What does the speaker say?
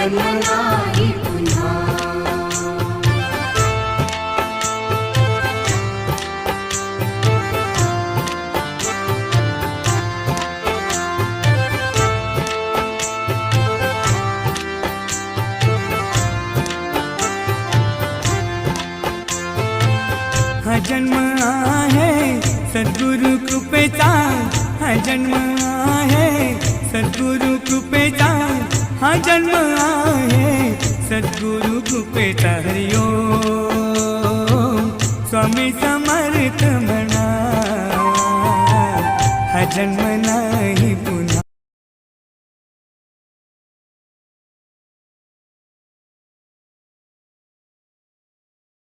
जन्म नाही पुन्हा। हा जन्म आहे सद्गुरु कृपेचा, हा जन्म आहे सद्गुरु कृपेचा, हा जन्म आहे सद्गुरु कृपेचा। हरि ओम स्वामी समर्थ म्हणा, हा जन्म